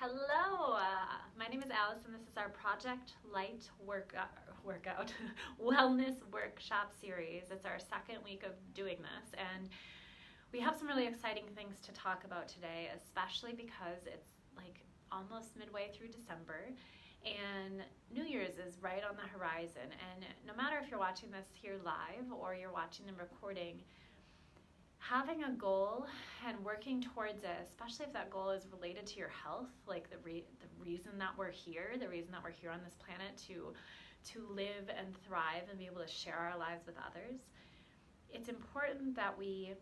Hello, my name is Alice and this is our Project Light workout wellness workshop series. It's our second week of doing this and we have some really exciting things to talk about today, especially because it's like almost midway through December and New Year's is right on the horizon. And no matter if you're watching this here live or you're watching the recording, having a goal and working towards it, especially if that goal is related to your health, like the reason that we're here, on this planet to live and thrive and be able to share our lives with others, it's important that we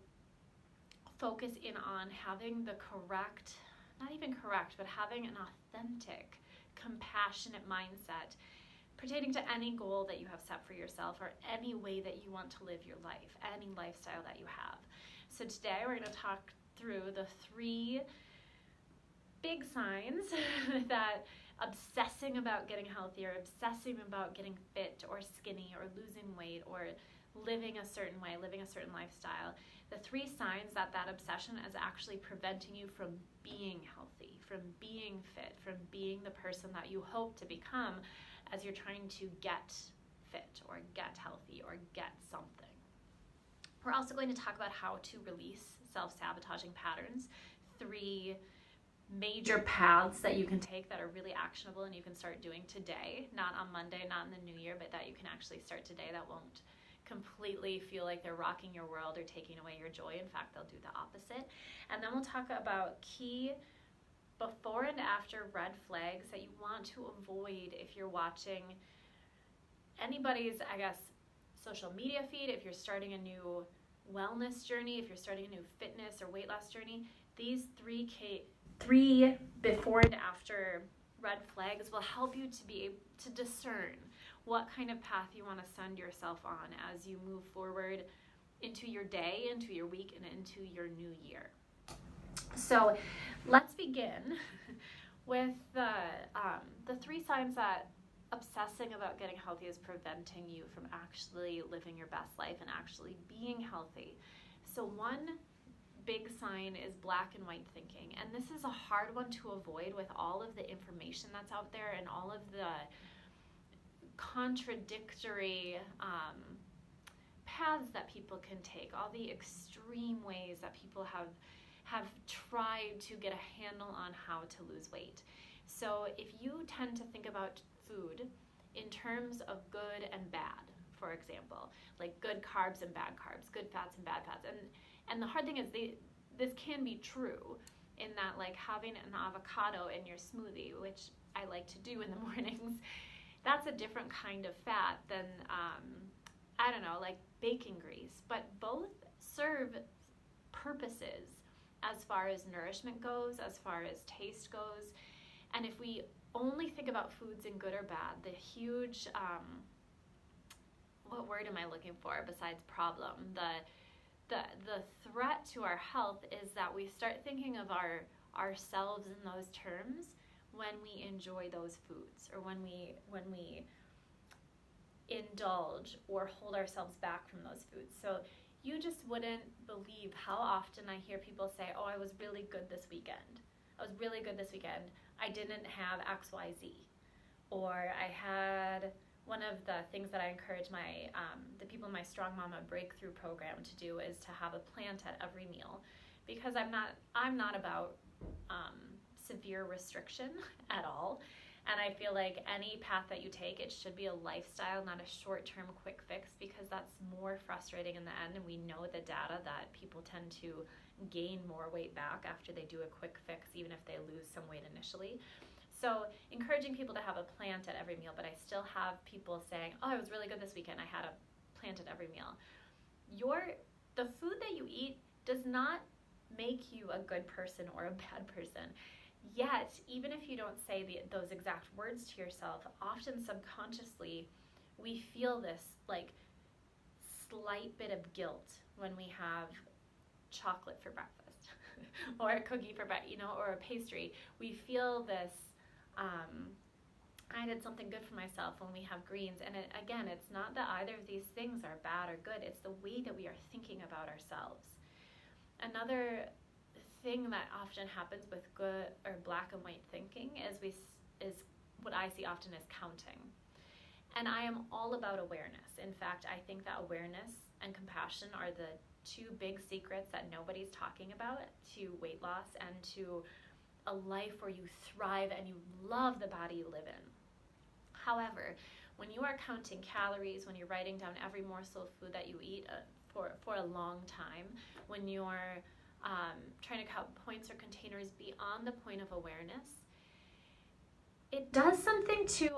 focus in on having the correct, not even correct, but having an authentic, compassionate mindset pertaining to any goal that you have set for yourself or any way that you want to live your life, any lifestyle that you have. So today we're going to talk through the 3 big signs that obsessing about getting healthier, obsessing about getting fit or skinny or losing weight or living a certain way, living a certain lifestyle, the 3 signs that that obsession is actually preventing you from being healthy, from being fit, from being the person that you hope to become as you're trying to get fit or get healthy or get something. We're also going to talk about how to release self-sabotaging patterns, 3 major paths that you can take that are really actionable and you can start doing today, not on Monday, not in the new year, but that you can actually start today that won't completely feel like they're rocking your world or taking away your joy. In fact, they'll do the opposite. And then we'll talk about key before and after red flags that you want to avoid if you're watching anybody's, social media feed, if you're starting a new wellness journey, if you're starting a new fitness or weight loss journey. These 3 before and after red flags will help you to be able to discern what kind of path you want to send yourself on as you move forward into your day, into your week, and into your new year. So let's begin with the 3 signs that obsessing about getting healthy is preventing you from actually living your best life and actually being healthy. So one big sign is black and white thinking, and this is a hard one to avoid with all of the information that's out there and all of the contradictory paths that people can take, all the extreme ways that people have tried to get a handle on how to lose weight. So if you tend to think about food in terms of good and bad, for example, like good carbs and bad carbs, good fats and bad fats, and the hard thing is this can be true in that, like, having an avocado in your smoothie, which I like to do in the mornings, that's a different kind of fat than like bacon grease, but both serve purposes as far as nourishment goes, as far as taste goes. And if we only think about foods in good or bad, the huge, what word am I looking for besides problem? The threat to our health is that we start thinking of ourselves in those terms when we enjoy those foods or when we indulge or hold ourselves back from those foods. So you just wouldn't believe how often I hear people say, oh, I was really good this weekend. I didn't have XYZ. Or I had, one of the things that I encourage the people in my Strong Mama Breakthrough program to do is to have a plant at every meal, because I'm not about severe restriction at all. And I feel like any path that you take, it should be a lifestyle, not a short-term quick fix, because that's more frustrating in the end. And we know the data that people tend to gain more weight back after they do a quick fix, even if they lose some weight initially. So encouraging people to have a plant at every meal, but I still have people saying, oh, I was really good this weekend, I had a plant at every meal. The food that you eat does not make you a good person or a bad person. Yet, even if you don't say those exact words to yourself, often subconsciously we feel this like slight bit of guilt when we have chocolate for breakfast or a cookie for breakfast, or a pastry. We feel this, I did something good for myself when we have greens. And again, it's not that either of these things are bad or good. It's the way that we are thinking about ourselves. Another thing that often happens with good or black and white thinking is what I see often as counting. And I am all about awareness. In fact, I think that awareness and compassion are the two big secrets that nobody's talking about to weight loss and to a life where you thrive and you love the body you live in. However, when you are counting calories, when you're writing down every morsel of food that you eat for a long time, when you're trying to count points or containers beyond the point of awareness, it does something to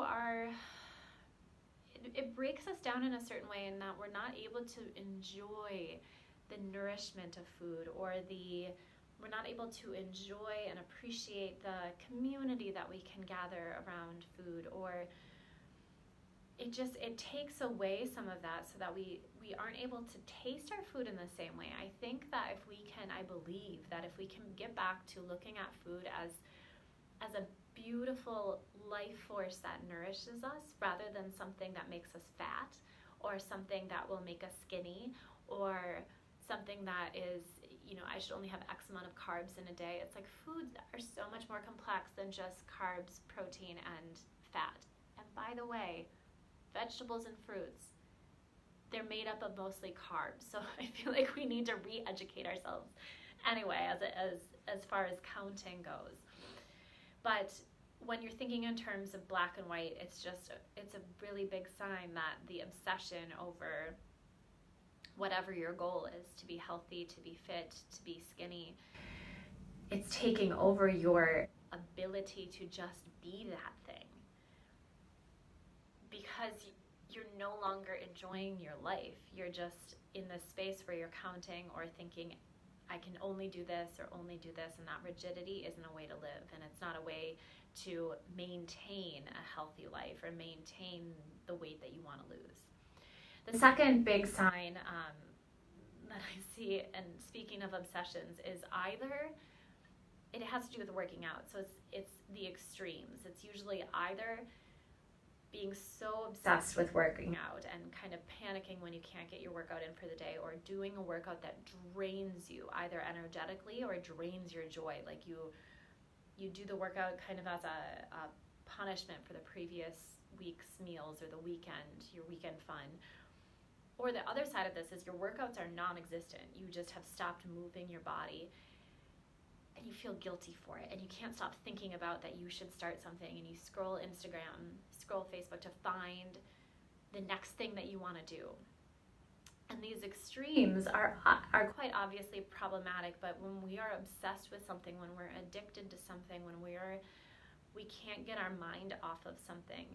it breaks us down in a certain way in that we're not able to enjoy the nourishment of food, or we're not able to enjoy and appreciate the community that we can gather around food, or it takes away some of that so that we aren't able to taste our food in the same way. I think that I believe that if we can get back to looking at food as a beautiful life force that nourishes us rather than something that makes us fat, or something that will make us skinny, or something that is, I should only have X amount of carbs in a day. It's like foods are so much more complex than just carbs, protein, and fat. And by the way, vegetables and fruits, they're made up of mostly carbs. So I feel like we need to re-educate ourselves anyway as far as counting goes. But when you're thinking in terms of black and white, it's a really big sign that the obsession over whatever your goal is, to be healthy, to be fit, to be skinny, it's taking over your ability to just be that thing. Because you're no longer enjoying your life. You're just in this space where you're counting or thinking, I can only do this or only do this, and that rigidity isn't a way to live, and it's not a way to maintain a healthy life or maintain the weight that you want to lose. The second big sign that I see, and speaking of obsessions, is either it has to do with working out. So it's the extremes. It's usually either being so obsessed with working out and kind of panicking when you can't get your workout in for the day, or doing a workout that drains you either energetically or drains your joy. Like you do the workout kind of as a punishment for the previous week's meals or the weekend, your weekend fun. Or the other side of this is your workouts are non-existent. You just have stopped moving your body and you feel guilty for it, and you can't stop thinking about that you should start something, and you scroll Instagram, scroll Facebook to find the next thing that you want to do. And these extremes are quite obviously problematic, but when we are obsessed with something, when we're addicted to something, when we can't get our mind off of something,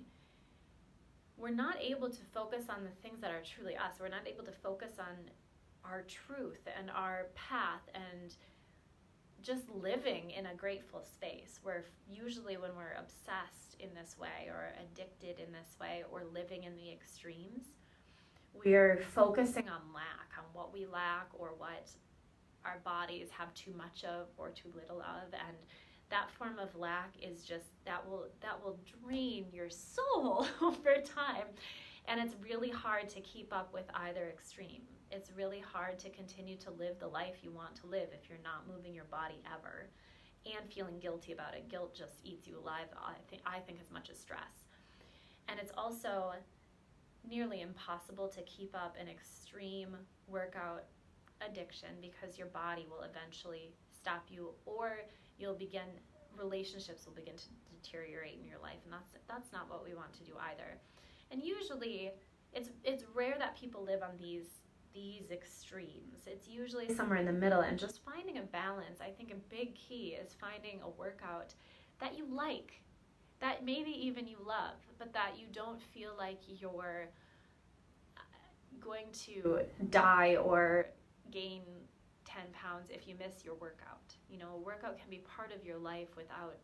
we're not able to focus on the things that are truly us. We're not able to focus on our truth and our path and just living in a grateful space, where usually when we're obsessed in this way or addicted in this way or living in the extremes, we're focusing on lack, on what we lack or what our bodies have too much of or too little of, and that form of lack is just that will drain your soul over time, and it's really hard to keep up with either extreme. It's really hard to continue to live the life you want to live if you're not moving your body ever and feeling guilty about it. Guilt just eats you alive, I think as much as stress. And it's also nearly impossible to keep up an extreme workout addiction, because your body will eventually stop you, or relationships will begin to deteriorate in your life, and that's not what we want to do either. And usually it's rare that people live on these extremes. It's usually somewhere in the middle, and just finding a balance. I think a big key is finding a workout that you like, that maybe even you love, but that you don't feel like you're going to die or gain 10 pounds if you miss your workout. A workout can be part of your life without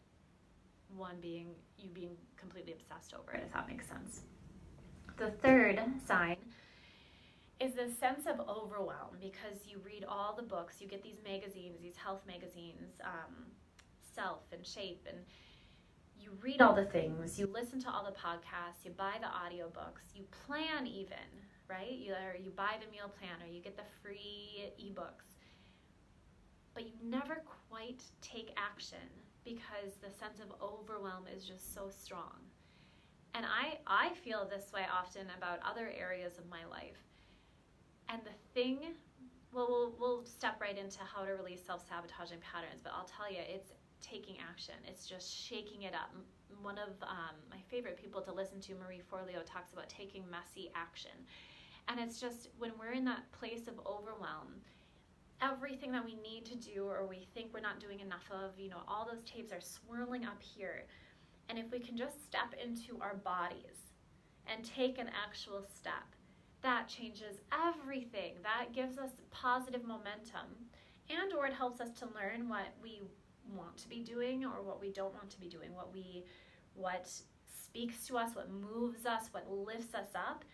you being completely obsessed over it, if that makes sense. The third sign is this sense of overwhelm, because you read all the books, you get these magazines, these health magazines, Self and Shape, and you read all the things, you listen to all the podcasts, you buy the audiobooks, you plan even, right? You buy the meal plan, or you get the free ebooks. but you never quite take action because the sense of overwhelm is just so strong. And I feel this way often about other areas of my life. And the thing, well, we'll step right into how to release self-sabotaging patterns, but I'll tell you, it's taking action. It's just shaking it up. One of my favorite people to listen to, Marie Forleo, talks about taking messy action. And it's just when we're in that place of overwhelm, everything that we need to do or we think we're not doing enough of, all those tapes are swirling up here. And if we can just step into our bodies and take an actual step, that changes everything. That gives us positive momentum, and or it helps us to learn what we want to be doing or what we don't want to be doing, what speaks to us, what moves us, what lifts us up,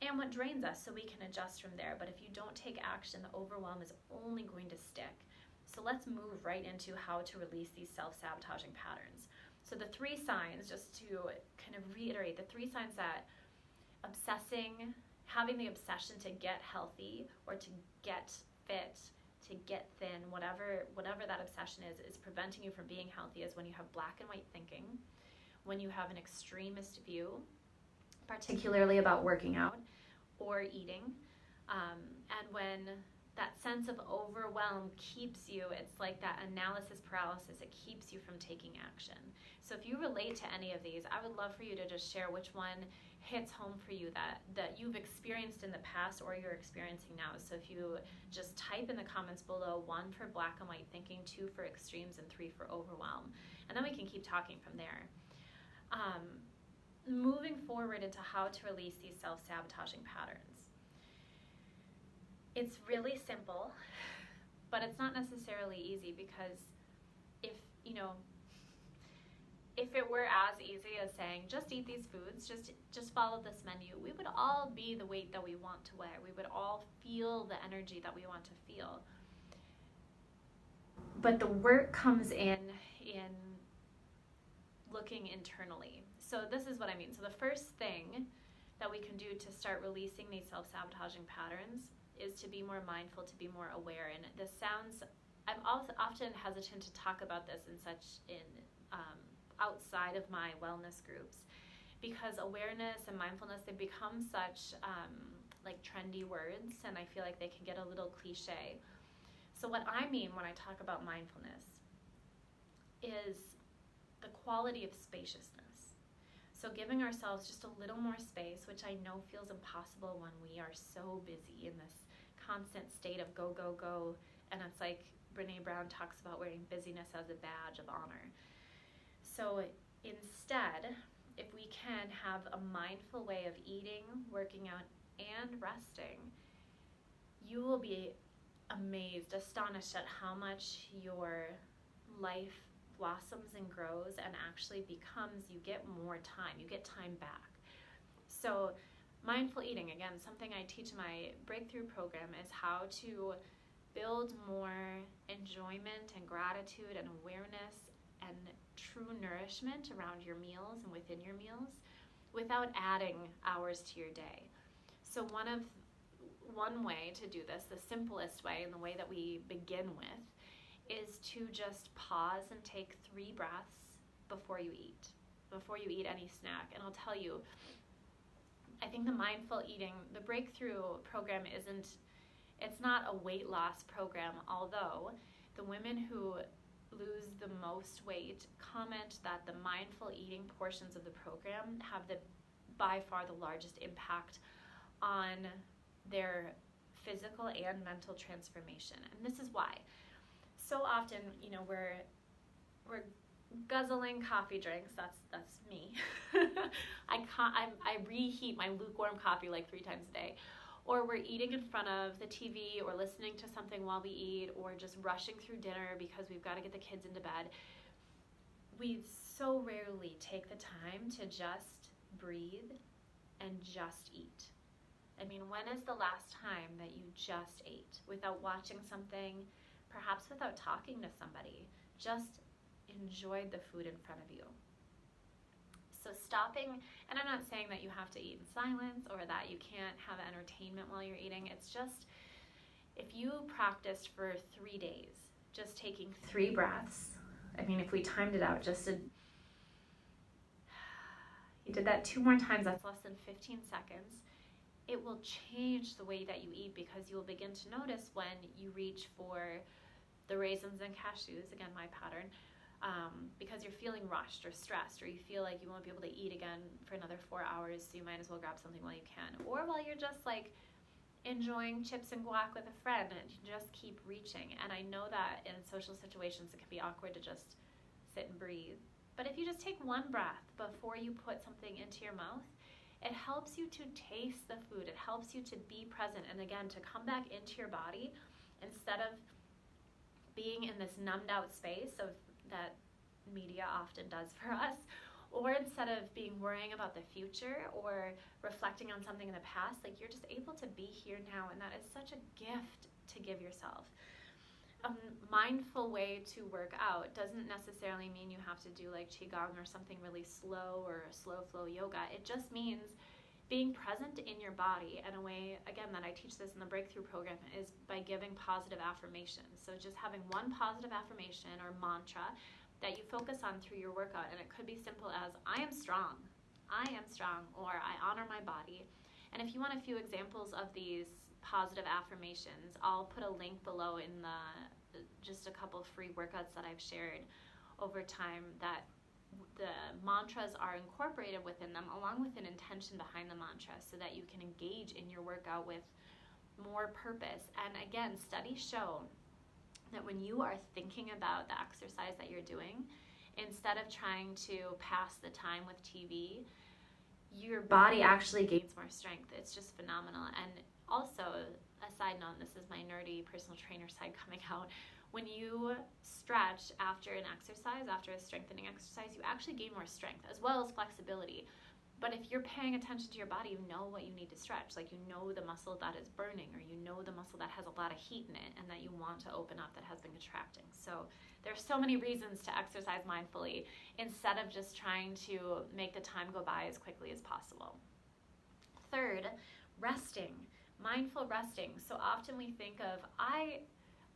and what drains us, so we can adjust from there. But if you don't take action, the overwhelm is only going to stick. So let's move right into how to release these self-sabotaging patterns. So the 3 signs, just to kind of reiterate, the 3 signs that obsessing, having the obsession to get healthy or to get fit, to get thin, whatever that obsession is preventing you from being healthy, is when you have black and white thinking, when you have an extremist view, particularly about working out or eating, and when that sense of overwhelm keeps you, it's like that analysis paralysis, it keeps you from taking action. So if you relate to any of these, I would love for you to just share which one hits home for you that you've experienced in the past or you're experiencing now. So if you just type in the comments below, 1 for black and white thinking, 2 for extremes, and 3 for overwhelm. And then we can keep talking from there. Moving forward into how to release these self-sabotaging patterns. It's really simple, but it's not necessarily easy, because if it were as easy as saying, just eat these foods, just follow this menu, we would all be the weight that we want to wear. We would all feel the energy that we want to feel. But the work comes in looking internally. So this is what I mean. So the first thing that we can do to start releasing these self-sabotaging patterns is to be more mindful, to be more aware. And this sounds, I'm also often hesitant to talk about this outside of my wellness groups, because awareness and mindfulness, they become such like trendy words, and I feel like they can get a little cliche. So what I mean when I talk about mindfulness is the quality of spaciousness. So giving ourselves just a little more space, which I know feels impossible when we are so busy in this constant state of go, go, go. And it's like Brene Brown talks about wearing busyness as a badge of honor. So instead, if we can have a mindful way of eating, working out, and resting, you will be amazed, astonished at how much your life blossoms and grows and actually becomes, you get more time, you get time back. So mindful eating, again, something I teach in my breakthrough program, is how to build more enjoyment and gratitude and awareness and true nourishment around your meals and within your meals without adding hours to your day. So one way to do this, the simplest way and the way that we begin with, is to just pause and take 3 breaths before you eat any snack. And I'll tell you, I think the mindful eating, the breakthrough program it's not a weight loss program, although the women who lose the most weight comment that the mindful eating portions of the program have by far the largest impact on their physical and mental transformation. And this is why. So often, we're guzzling coffee drinks. That's me. I reheat my lukewarm coffee like 3 times a day. Or we're eating in front of the TV or listening to something while we eat, or just rushing through dinner because we've got to get the kids into bed. We so rarely take the time to just breathe and just eat. I mean, when is the last time that you just ate without watching something, perhaps without talking to somebody, just enjoyed the food in front of you? So stopping, and I'm not saying that you have to eat in silence or that you can't have entertainment while you're eating. It's just, if you practiced for 3 days just taking 3 breaths. I mean, if we timed it out, you did that 2 more times, that's less than 15 seconds. It will change the way that you eat, because you will begin to notice when you reach for the raisins and cashews, again, my pattern, because you're feeling rushed or stressed, or you feel like you won't be able to eat again for another 4 hours, so you might as well grab something while you can. Or while you're just like enjoying chips and guac with a friend, and you just keep reaching. And I know that in social situations it can be awkward to just sit and breathe. But if you just take 1 breath before you put something into your mouth, it helps you to taste the food. It helps you to be present, and again, to come back into your body instead of being in this numbed out space of that media often does for us, or instead of worrying about the future or reflecting on something in the past. Like, you're just able to be here now, and that is such a gift to give yourself. A mindful way to work out doesn't necessarily mean you have to do like qigong or something really slow, or a slow flow yoga. It just means being present in your body. And a way, again, that I teach this in the Breakthrough program is by giving positive affirmations. So just having 1 positive affirmation or mantra that you focus on through your workout. And it could be simple as, I am strong, or I honor my body. And if you want a few examples of these positive affirmations, I'll put a link below in just a couple free workouts that I've shared over time, that the mantras are incorporated within them, along with an intention behind the mantra, so that you can engage in your workout with more purpose. And again, studies show that when you are thinking about the exercise that you're doing, instead of trying to pass the time with TV, your body actually gains more strength. It's just phenomenal. And also, a side note, this is my nerdy personal trainer side coming out, when you stretch after an exercise, after a strengthening exercise, you actually gain more strength as well as flexibility. But if you're paying attention to your body, you know what you need to stretch. Like, you know the muscle that is burning, or you know the muscle that has a lot of heat in it and that you want to open up, that has been contracting. So there's so many reasons to exercise mindfully instead of just trying to make the time go by as quickly as possible. Third, resting. Mindful resting. So often we think of, I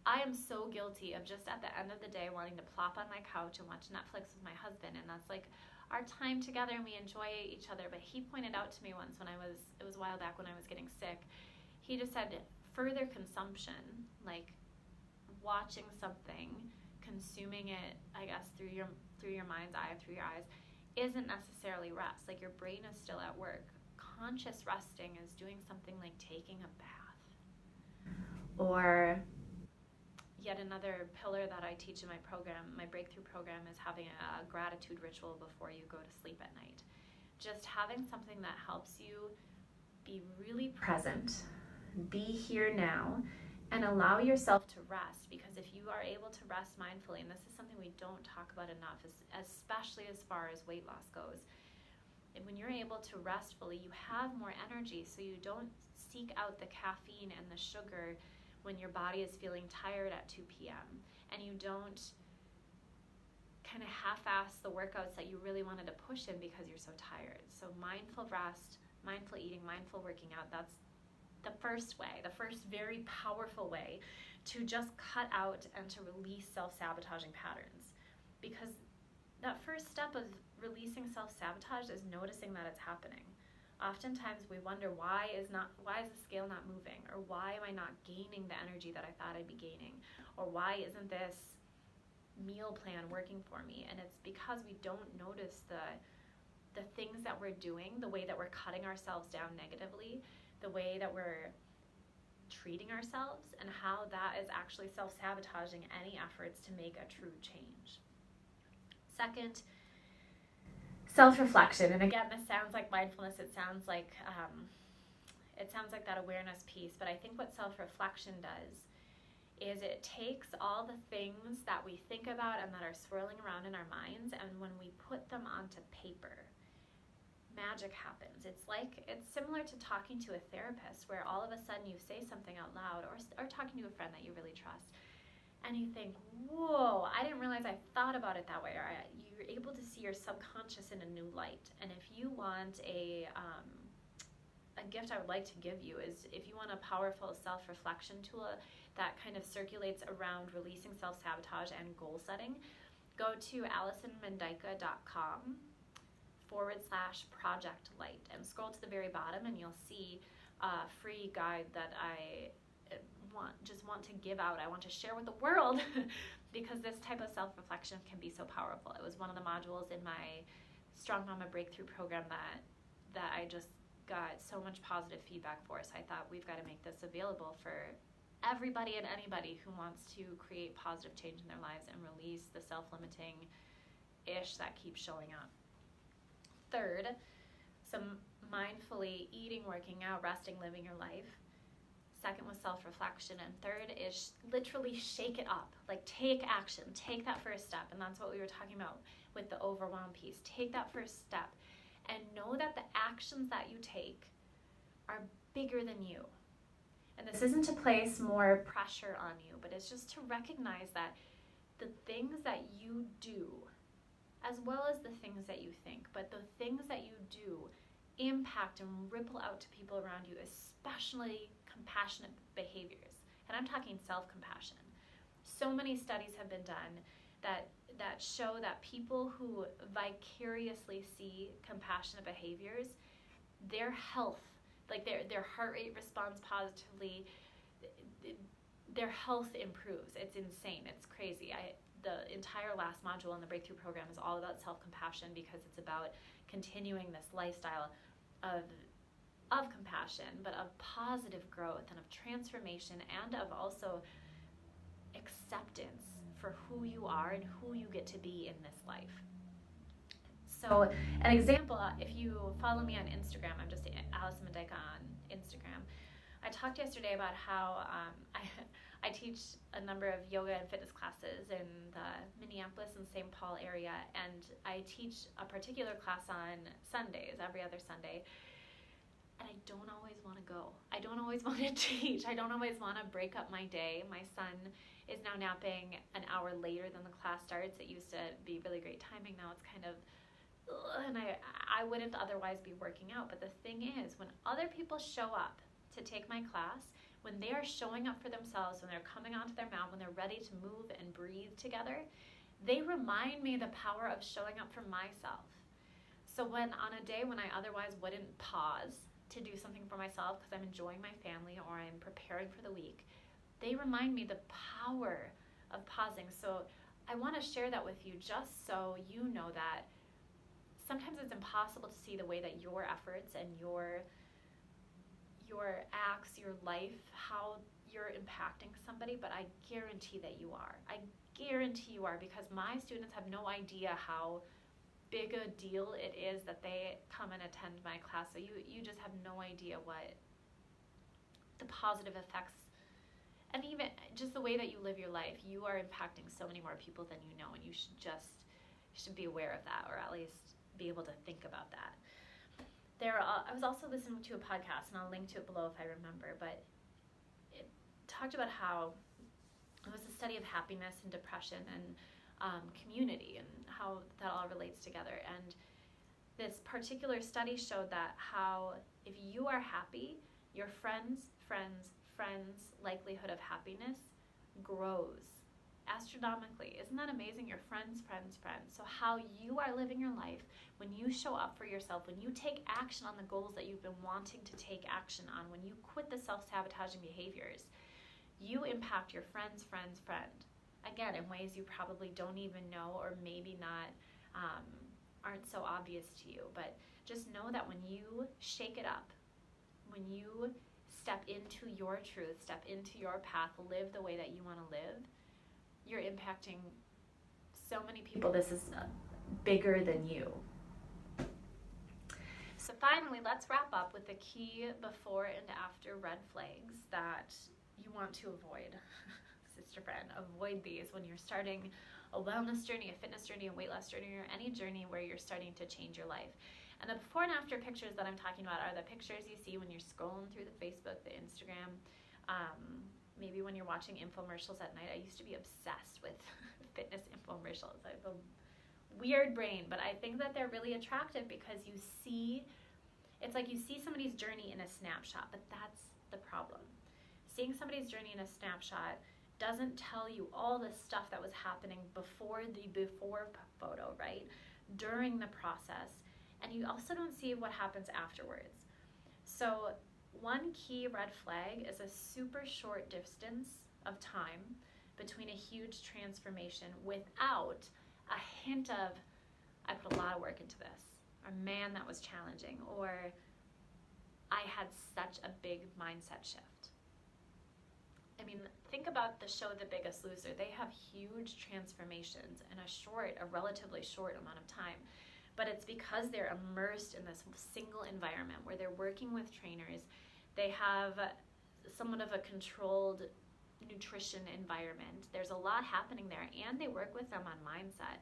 am so guilty of just at the end of the day wanting to plop on my couch and watch Netflix with my husband, and that's like our time together and we enjoy each other. But he pointed out to me once when it was a while back when I was getting sick, he just said further consumption, like watching something, consuming it, I guess, through your mind's eye, through your eyes, isn't necessarily rest. Like, your brain is still at work. Conscious resting is doing something like taking a bath. Or yet another pillar that I teach in my program, my Breakthrough program, is having a gratitude ritual before you go to sleep at night. Just having something that helps you be really present, be here now, and allow yourself to rest. Because if you are able to rest mindfully, and this is something we don't talk about enough, especially as far as weight loss goes, and when you're able to rest fully, you have more energy, so you don't seek out the caffeine and the sugar when your body is feeling tired at 2 p.m. And you don't kind of half-ass the workouts that you really wanted to push in because you're so tired. So mindful rest, mindful eating, mindful working out, that's the first way, the first very powerful way to just cut out and to release self-sabotaging patterns. Because that first step of releasing self-sabotage is noticing that it's happening. Oftentimes we wonder, why is the scale not moving? Or why am I not gaining the energy that I thought I'd be gaining? Or why isn't this meal plan working for me? And it's because we don't notice the things that we're doing, the way that we're cutting ourselves down negatively, the way that we're treating ourselves, and how that is actually self-sabotaging any efforts to make a true change. Second, self-reflection. And again, this sounds like mindfulness. It sounds like that awareness piece. But I think what self-reflection does is it takes all the things that we think about and that are swirling around in our minds, and when we put them onto paper, magic happens. It's similar to talking to a therapist, where all of a sudden you say something out loud, or talking to a friend that you really trust, and you think, whoa, I didn't realize I thought about it that way. Or you're able to see your subconscious in a new light. And if you want a gift I would like to give you is, if you want a powerful self-reflection tool that kind of circulates around releasing self-sabotage and goal setting, go to AllisonMendica.com/project light and scroll to the very bottom, and you'll see a free guide that I want to give out. I want to share with the world because this type of self-reflection can be so powerful. It was one of the modules in my Strong Mama Breakthrough program that I just got so much positive feedback for. So I thought, we've got to make this available for everybody and anybody who wants to create positive change in their lives and release the self-limiting ish that keeps showing up. Third, some mindfully eating, working out, resting, living your life. Second was self-reflection. And third is literally shake it up. Like, take action. Take that first step. And that's what we were talking about with the overwhelm piece. Take that first step and know that the actions that you take are bigger than you. And this isn't to place more pressure on you, but it's just to recognize that the things that you do, as well as the things that you think, but the things that you do impact and ripple out to people around you, especially compassionate behaviors. And I'm talking self-compassion. So many studies have been done that show that people who vicariously see compassionate behaviors, their health, like their heart rate responds positively, their health improves. It's insane. It's crazy. The entire last module in the Breakthrough program is all about self-compassion, because it's about continuing this lifestyle of compassion, but of positive growth and of transformation, and of also acceptance for who you are and who you get to be in this life. So an example, if you follow me on Instagram, I'm just Allison Mendica on Instagram. I talked yesterday about how I teach a number of yoga and fitness classes in the Minneapolis and St. Paul area, and I teach a particular class on Sundays, every other Sunday, and I don't always want to go. I don't always want to teach. I don't always want to break up my day. My son is now napping an hour later than the class starts. It used to be really great timing. Now it's kind of, and I wouldn't otherwise be working out. But the thing is, when other people show up to take my class, when they are showing up for themselves, when they're coming onto their mat, when they're ready to move and breathe together, they remind me the power of showing up for myself. So when on a day when I otherwise wouldn't pause to do something for myself because I'm enjoying my family or I'm preparing for the week, they remind me the power of pausing. So I want to share that with you, just so you know that sometimes it's impossible to see the way that your efforts and your acts, your life, how you're impacting somebody, but I guarantee that you are. I guarantee you are, because my students have no idea how big a deal it is that they come and attend my class. So you just have no idea what the positive effects, and even just the way that you live your life, you are impacting so many more people than you know, and you should be aware of that, or at least be able to think about that. I was also listening to a podcast, and I'll link to it below if I remember, but it talked about how it was a study of happiness and depression and community, and how that all relates together. And this particular study showed that how if you are happy, your friends' likelihood of happiness grows astronomically. Isn't that amazing? Your friends. So how you are living your life, when you show up for yourself, when you take action on the goals that you've been wanting to take action on, when you quit the self-sabotaging behaviors, you impact your friend. Again, in ways you probably don't even know, or maybe not, aren't so obvious to you. But just know that when you shake it up, when you step into your truth, step into your path, live the way that you want to live, you're impacting so many people. This is bigger than you. So finally, let's wrap up with the key before and after red flags that you want to avoid. Sister friend, avoid these when you're starting a wellness journey, a fitness journey, a weight loss journey, or any journey where you're starting to change your life. And the before and after pictures that I'm talking about are the pictures you see when you're scrolling through the Facebook, the Instagram, maybe when you're watching infomercials at night. I used to be obsessed with fitness infomercials. I have a weird brain, but I think that they're really attractive because you see It's like you see somebody's journey in a snapshot, but that's the problem. Seeing somebody's journey in a snapshot doesn't tell you all the stuff that was happening before the before photo, right? During the process. And you also don't see what happens afterwards. So one key red flag is a super short distance of time between a huge transformation without a hint of, I put a lot of work into this, or man, that was challenging, or I had such a big mindset shift. I mean, think about the show The Biggest Loser. They have huge transformations in a relatively short amount of time. But it's because they're immersed in this single environment where they're working with trainers. They have somewhat of a controlled nutrition environment. There's a lot happening there, and they work with them on mindset.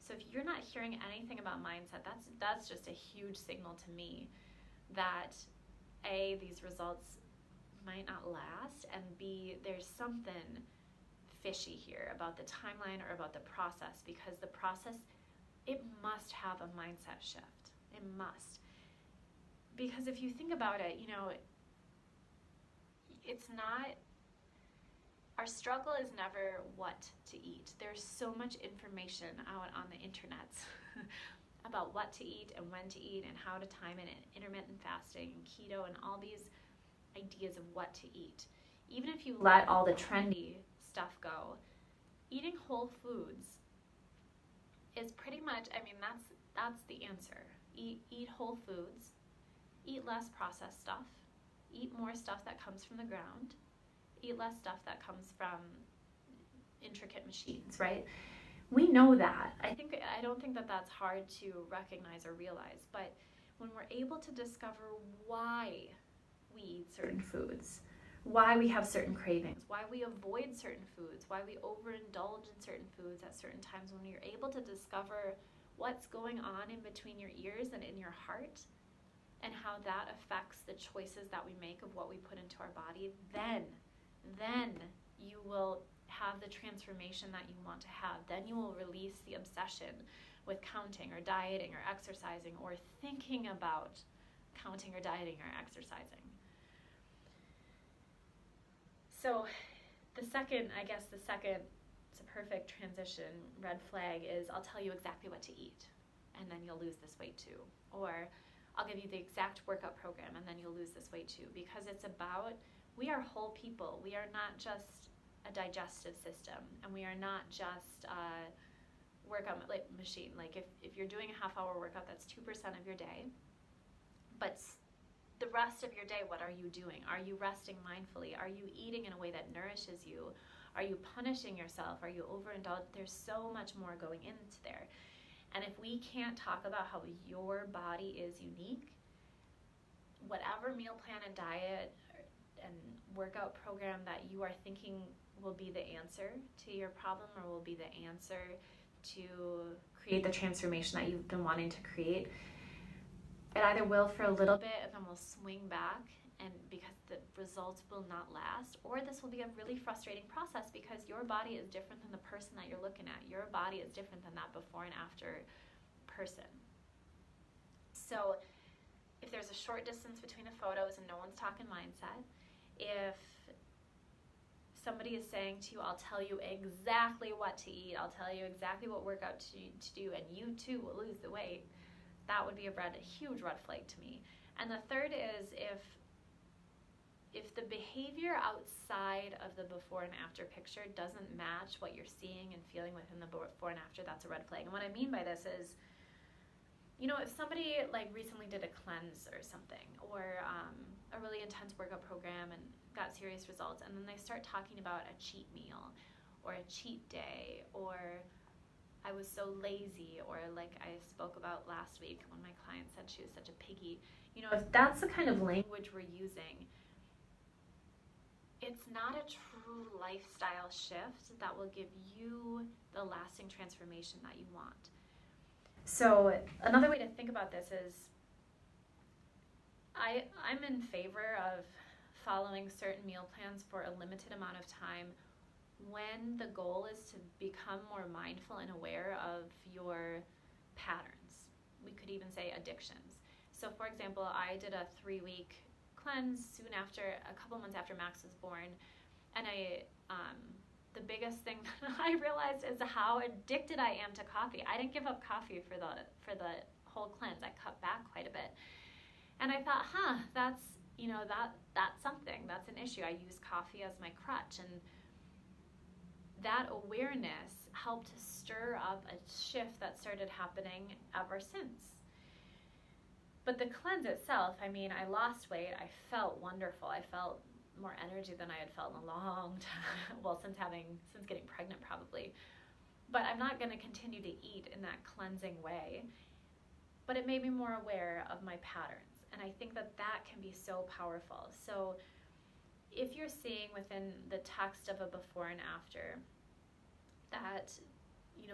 So if you're not hearing anything about mindset, that's just a huge signal to me that A, these results might not last, and B, there's something fishy here about the timeline or about the process, because the process, it must have a mindset shift. It must. Because if you think about it, it's not, our struggle is never what to eat. There's so much information out on the internet about what to eat and when to eat and how to time it, and intermittent fasting and keto and all these ideas of what to eat. Even if you let all the trendy stuff go, eating whole foods is pretty much, that's the answer. Eat whole foods, eat less processed stuff, eat more stuff that comes from the ground, eat less stuff that comes from intricate machines, right? We know that. I don't think that that's hard to recognize or realize, but when we're able to discover why we eat certain foods, why we have certain cravings, why we avoid certain foods, why we overindulge in certain foods at certain times, when you're able to discover what's going on in between your ears and in your heart, and how that affects the choices that we make of what we put into our body, then you will have the transformation that you want to have. Then you will release the obsession with counting or dieting or exercising or thinking about counting or dieting or exercising. So the second, it's a perfect transition red flag is, I'll tell you exactly what to eat and then you'll lose this weight too. Or I'll give you the exact workout program and then you'll lose this weight too. Because it's about, we are whole people. We are not just a digestive system, and we are not just a workout machine. Like if you're doing a half-hour workout, that's 2% of your day. But the rest of your day, what are you doing? Are you resting mindfully? Are you eating in a way that nourishes you? Are you punishing yourself? Are you overindulged? There's so much more going into there. And if we can't talk about how your body is unique, whatever meal plan and diet and workout program that you are thinking will be the answer to your problem or will be the answer to create the transformation that you've been wanting to create, it either will for a little bit and then will swing back, and because the results will not last, or this will be a really frustrating process because your body is different than the person that you're looking at. Your body is different than that before and after person. So if there's a short distance between the photos and no one's talking mindset, if somebody is saying to you, I'll tell you exactly what to eat, I'll tell you exactly what workout to do, and you too will lose the weight, that would be a huge red flag to me. And the third is if the behavior outside of the before and after picture doesn't match what you're seeing and feeling within the before and after, that's a red flag. And what I mean by this is, if somebody recently did a cleanse or something, or a really intense workout program and got serious results, and then they start talking about a cheat meal or a cheat day, or I was so lazy, or like I spoke about last week when my client said she was such a piggy. If that's the kind of language we're using, it's not a true lifestyle shift that will give you the lasting transformation that you want. So another way to think about this is I'm in favor of following certain meal plans for a limited amount of time when the goal is to become more mindful and aware of your patterns. We could even say addictions. So for example, I did a 3-week cleanse soon after, a couple months after Max was born, and the biggest thing that I realized is how addicted I am to coffee. I didn't give up coffee for the whole cleanse. I cut back quite a bit, and I thought, that's that's something. That's an issue. I use coffee as my crutch, and that awareness helped to stir up a shift that started happening ever since. But the cleanse itself, I mean, I lost weight. I felt wonderful. I felt more energy than I had felt in a long time. Well, since getting pregnant probably. But I'm not going to continue to eat in that cleansing way. But it made me more aware of my patterns. And I think that can be so powerful. So if you're seeing within the text of a before and after that,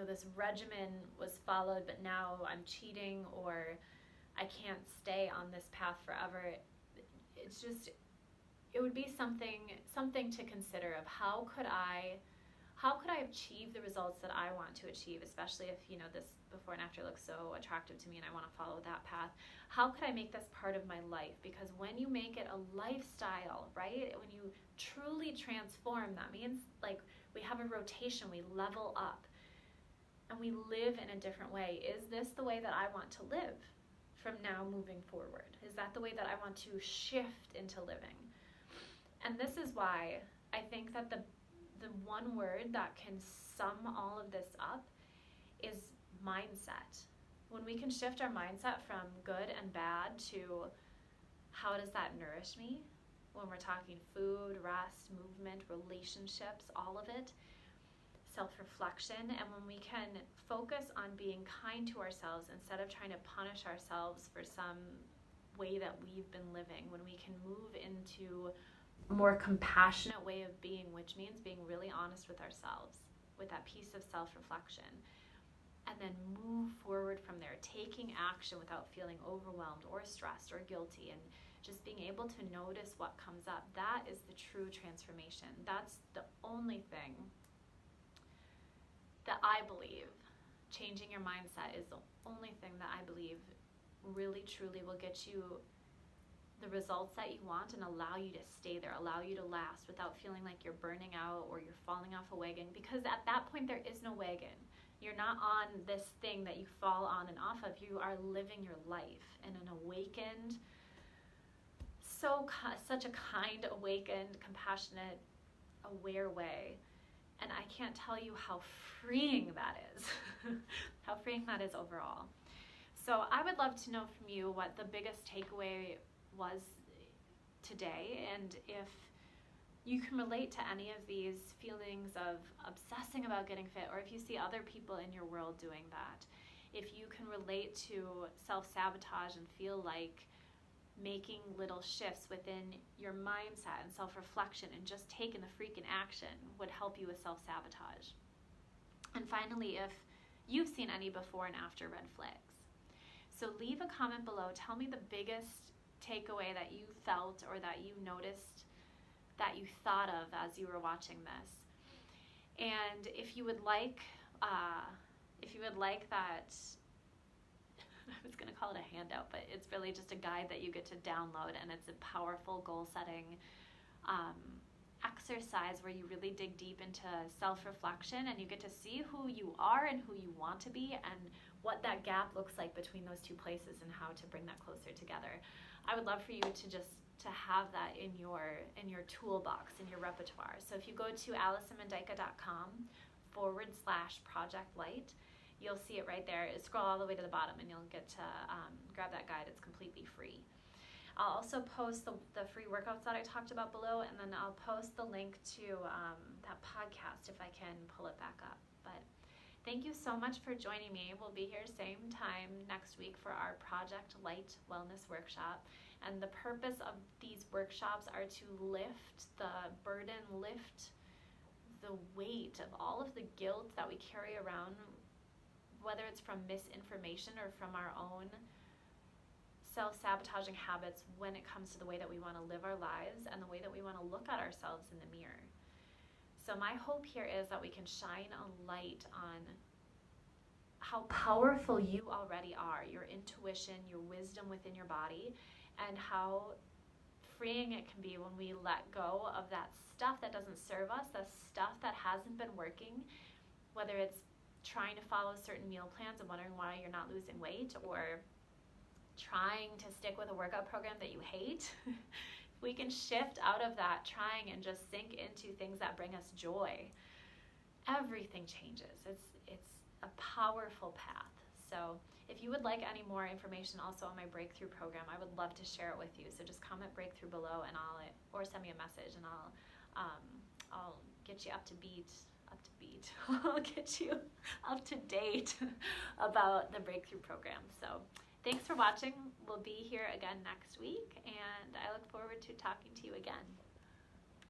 this regimen was followed, but now I'm cheating, or I can't stay on this path forever, it would be something to consider of how could I achieve the results that I want to achieve, especially if this before and after looks so attractive to me and I want to follow that path. How could I make this part of my life? Because when you make it a lifestyle, right? When you truly transform, that means like we have a rotation, we level up, and we live in a different way. Is this the way that I want to live from now moving forward? Is that the way that I want to shift into living? And this is why I think that the one word that can sum all of this up is mindset. When we can shift our mindset from good and bad to how does that nourish me, when we're talking food, rest, movement, relationships, all of it, self-reflection, and when we can focus on being kind to ourselves instead of trying to punish ourselves for some way that we've been living, when we can move into a more compassionate way of being, which means being really honest with ourselves, with that piece of self-reflection, and then move forward from there, taking action without feeling overwhelmed or stressed or guilty, and just being able to notice what comes up. That is the true transformation. That's the only thing that I believe, changing your mindset is the only thing that I believe really truly will get you the results that you want and allow you to stay there, allow you to last without feeling like you're burning out or you're falling off a wagon, because at that point there is no wagon. You're not on this thing that you fall on and off of. You are living your life in an awakened, such a kind, awakened, compassionate, aware way. And I can't tell you how freeing that is, how freeing that is overall. So I would love to know from you what the biggest takeaway was today, and if you can relate to any of these feelings of obsessing about getting fit, or if you see other people in your world doing that, if you can relate to self-sabotage and feel like making little shifts within your mindset and self-reflection and just taking the freaking action would help you with self-sabotage. And finally, if you've seen any before and after red flags. So leave a comment below. Tell me the biggest takeaway that you felt or that you noticed, that you thought of as you were watching this. And if you would like that, I was going to call it a handout, but it's really just a guide that you get to download, and it's a powerful goal-setting exercise where you really dig deep into self-reflection, and you get to see who you are and who you want to be, and what that gap looks like between those two places and how to bring that closer together. I would love for you to have that in your toolbox, in your repertoire. So if you go to AllisonMendyka.com/Project Light, you'll see it right there. Scroll all the way to the bottom and you'll get to grab that guide. It's completely free. I'll also post the free workouts that I talked about below, and then I'll post the link to that podcast if I can pull it back up. But thank you so much for joining me. We'll be here same time next week for our Project Light Wellness Workshop. And the purpose of these workshops are to lift the burden, lift the weight of all of the guilt that we carry around, whether it's from misinformation or from our own self-sabotaging habits when it comes to the way that we want to live our lives and the way that we want to look at ourselves in the mirror. So my hope here is that we can shine a light on how powerful you already are, your intuition, your wisdom within your body, and how freeing it can be when we let go of that stuff that doesn't serve us, the stuff that hasn't been working, whether it's trying to follow certain meal plans and wondering why you're not losing weight, or trying to stick with a workout program that you hate. If we can shift out of that trying and just sink into things that bring us joy, everything changes. It's a powerful path. So if you would like any more information also on my breakthrough program, I would love to share it with you. So just comment breakthrough below, and or send me a message, and I'll get you up to beat. I'll get you up to date about the breakthrough program. So thanks for watching. We'll be here again next week, and I look forward to talking to you again.